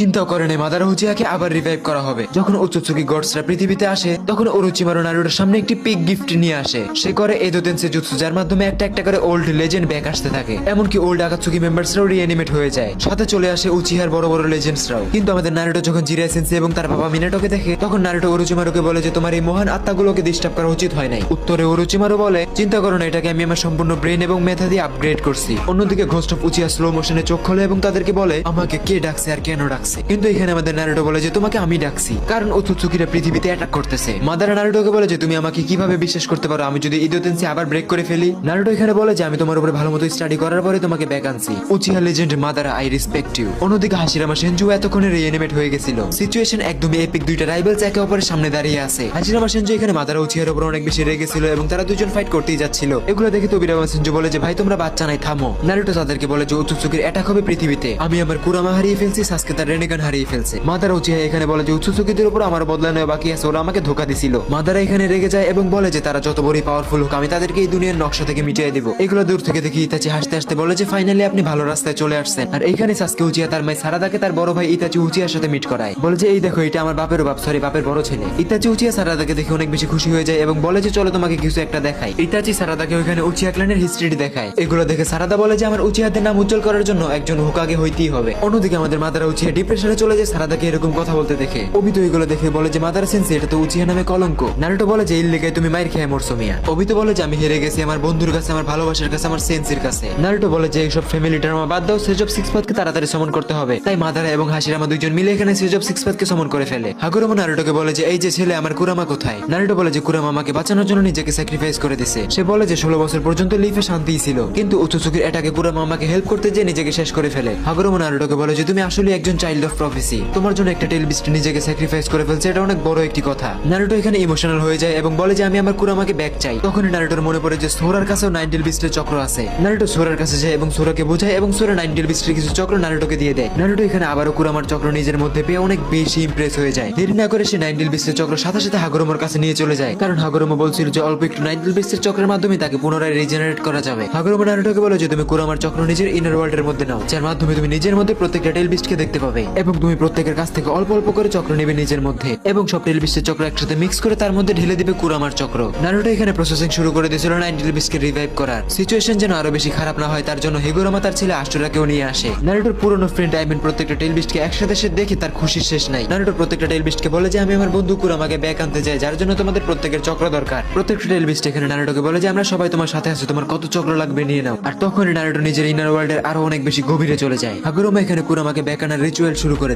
চিন্তাও করে নেই মাদারা উচিহাকে আবার রিভাইভ করা হবে। যখন ওচুৎসুকি গডসরা পৃথিবীতে আসে তখন ওরোচিমারু নারুটোর সামনে একটি পিক গিফট নিয়ে আসে। সে করে এদো তেনসেই জুৎসু, যার মাধ্যমে একটা একটা করে ওল্ড লেজেন্ড ব্যাক আসতে থাকে। এমনকি ওল্ড আকাতসুকি মেম্বারসরাও রিঅ্যানিমেট হয়ে যায়, সাথে চলে আসে উচিহার বড় বড় লেজেন্ডসরাও। কিন্তু আমাদের নারুটো যখন জিরাই সেন্সেই এবং তার বাবা মিনাটোকে দেখে তখন নারুটো ওরোচিমারুকে বলে যে তোমার এই মহান আত্মাগুলোকে ডিস্টার্ব করা উচিত হয় নাই। উত্তরে ওরোচিমারু বলে চিন্তা করো না, এটাকে আমি আমার সম্পূর্ণ ব্রেন এবং মেধা দিয়ে আপগ্রেড করছি। অন্যদিকে ঘোস্ট অফ উচিহা স্লো মোশনে চোখ খোলে এবং তাদেরকে বলে আমাকে কে ডাকছে আর কেন ডাকছে। কিন্তু এখানে আমাদের নারুটো বলে যে তোমাকে আমি ডাকছি কারণ ওচুৎসুকিরা পৃথিবীতে অ্যাটাক করতেছে। মাদারা নারুটোকে বলে যে তুমি আমাকে কিভাবে বিশ্বাস করতে পারো আমি যদি ইদো তেনসেই আবার ব্রেক করে ফেলি। নারুটো এখানে বলে যে আমি তোমার উপরে ভালো মতো স্টাডি করার পরে তোমাকে ব্যাক আনছি। Uchiha legend Madara, I respect you. অন্যদিকে হাশিরামা সেনজু এতক্ষণে রিঅ্যানিমেট হয়ে গেছিল। সিচুয়েশন একদমই এপিক, দুইটা রাইভালস একে অপরের সামনে দাঁড়িয়ে আছে। হাশিরামা সেনজু এখানে মাদারা উচিহার উপর অনেক বেশি রেগেছিল এবং তারা দুজন ফাইট করতেই যাচ্ছিল। এগুলো দেখে তোবিরামা সেনজু বলে যে ভাই তোমরা বাচ্চা নাই, থামো। নারুটো তাদেরকে বলে যে ওচুৎসুকির অ্যাটাক হবে পৃথিবীতে, আমি আমার কুরামা হারিয়ে ফেলছি, সাসকে তার রেনেগান হারিয়ে ফেলছে। মাদারা উচিহা এখানে বলে যে ওচুৎসুকিদের উপর আমার বদলা নেওয়া বাকি আছে, ওরা আমাকে ধোকা দিছিল। মাদারা এখানে রেগে যায় এবং বলে যে তারা যত বড়ই পাওয়ারফুল হোক আমি তাদেরকে এই দুনিয়ার নকশা থেকে মিটিয়ে দিব। এগুলো দূর থেকে দেখি ইতাচি হাসতে হাসতে বলে যে ফাইনালি আপনি ভালো রাস্তায় চলে আসছেন। আর এইখানে সাসকে উচিহা তার মাই সারাদাকে তার বড় ভাই ইতাচি উচিহার সাথে মিট করায়, বলে যে এই দেখো এটা আমার বাপের বাপ, সরি বাপের বড় ছেলে। ইতাচি উচিহা সারাদাকে দেখে অনেক বেশি খুশি হয়ে যায় এবং বলে যে চলো তোমাকে কিছু একটা দেখাই। ইতাচি সারাদাকে ওইখানে উচিহা ক্ল্যানের হিস্ট্রি দেখায়। এগুলো দেখে সারাদা বলে যে আমার উচিহাদের নাম উজ্জ্বল করার জন্য একজন হোকাগে হইতেই হবে। অন্যদিকে আমাদের মাদারা উচিহা ডিপ্রেশনে চলে যায় সারাদাকে এরকম কথা বলতে দেখে। অবিতো এগুলো দেখে বলে যে মাদারা সেন্সেই এটা তো উচিহা নামে কলঙ্ক। নারুটো বলে যে এর লেগে তুমি মাইর খেয়ে মরছো মিয়া। অবিতো বলে যে আমি হেরে গেছি আমার বন্ধুর কাছে, আমার ভালোবাসার কাছে, আমার সেন্সের কাছে। নারুটো বলে যে এইসব ফ্যামিলি ড্রামা বাদ দাও, সেজ অফ সিক্স পাথকে তাড়াতাড়ি সমন করতে হবে। তাই মাদারা এবং হাশিরামা দুইজন মিলে এখানে সেজ অফ সিক্স পাথকে সমন করে ফেলে। হাগুরোমা নারুটোকে বলে যে এই যে ছেলে আমার কুরামা কোথায়। নারুটো বলে যে কুরামা আমাকে বাঁচানোর জন্য নিজেকে স্যাক্রিফাইস করে দিছে। সে বলে যে 16 বছর পর্যন্ত লিফে শান্তিই ছিল, কিন্তু ওচুৎসুকির অ্যাটাকে কুরামা আমাকে হেল্প করতে যে নিজেকে শেষ করে ফেলে। হাগুরোমা নারুটোকে বলে যে তুমি আসলে একজন চাইল্ড অফ প্রফেসি, তোমার জন্য একটা টেলবিস্ট নিজেকে স্যাক্রিফাইস করে ফেলছে, এটা অনেক বড় একটি কথা। নারুটো এখানে ইমোশনাল হয়ে যায় এবং বলে যে আমি আমার কুরামাকে ব্যাক চাই। তখনই নারুটোর মনে পড়ে যে সোরার কাছেও 9 টেলবিস্টের চক্র আছে। নারুটো সোরার কাছে যায় এবং সোরাকে বোঝায় এবং সোরা 9 টেলবিস্টের কিছু চক্র নারুটোকে দিয়ে দেয়। নারুটো এখানে আবারও কুরামার চক্র নিজের মধ্যে পেয়ে অনেক বেশি ইমপ্রেস হয়ে যায়। দেরি না করে সে 9 টেলবিস্টের চক্র সাথে সাথে হাগুরোমার কাছে নিয়ে চলে যায়, কারণ হাগুরোমা বলছিল যে অল্প একটু 9 টেলবিস্টের চক্রের মাধ্যমে তাকে পুনরায় রিজেনারেট করা যাবে। হাগুরোমা নারুটোকে বলে যে তুমি কুরামার চক্র নিজের ইনার ওয়ার্ল্ডের মধ্যে নাও, যার মাধ্যমে তুমি নিজের মধ্যে প্রত্যেকটা টেলবিস্টকে দেখতে পাবে এবং তুমি প্রত্যেকের কাছ থেকে অল্প অল্প করে চক্র নেবে নিজের মধ্যে এবং সব টেলবিস্টের চক্র একসাথে মিক্স করে তার মধ্যে ঢেলে দিবে কুরামার চক্র। নারুটো এখানে প্রসেসিং শুরু করে দিয়েছিল 9 টেলবিস্টকে রিভাইভ করার। সিচুয়েশন যেন আরো বেশি খারাপ না হয় তার জন্য হিগুরামা তার ছেলে আস্টুরাকেও নিয়ে আসে। নারুটোর পুরনো ফ্রেন্ড আইমেন প্রত্যেকটা টেলবিস্টকে একসাথে সে দেখে তার খুশির শেষ নাই। নারুটো প্রত্যেকটা টেলবিস্টকে বলে যে আমি আমার বন্ধু কুরামাকে ব্যাক আনতে চাই, যার জন্য তোমাদের প্রত্যেকের চক্র দরকার। প্রত্যেকটা টেলবিস্ট এখানে নারুটোকে বলে যে আমরা সবাই তোমার সাথে আছি, তোমার কত চক্র লাগবে নিয়ে নাও। আর তখনই নারুটো নিজের ইনার ওয়ার্ল্ডের আরো অনেক বেশি গভীরে চলে যায়। হাগুরোমা এখানে কুরামাকে ব্যাক আনার রিচুয়াল শুরু করে।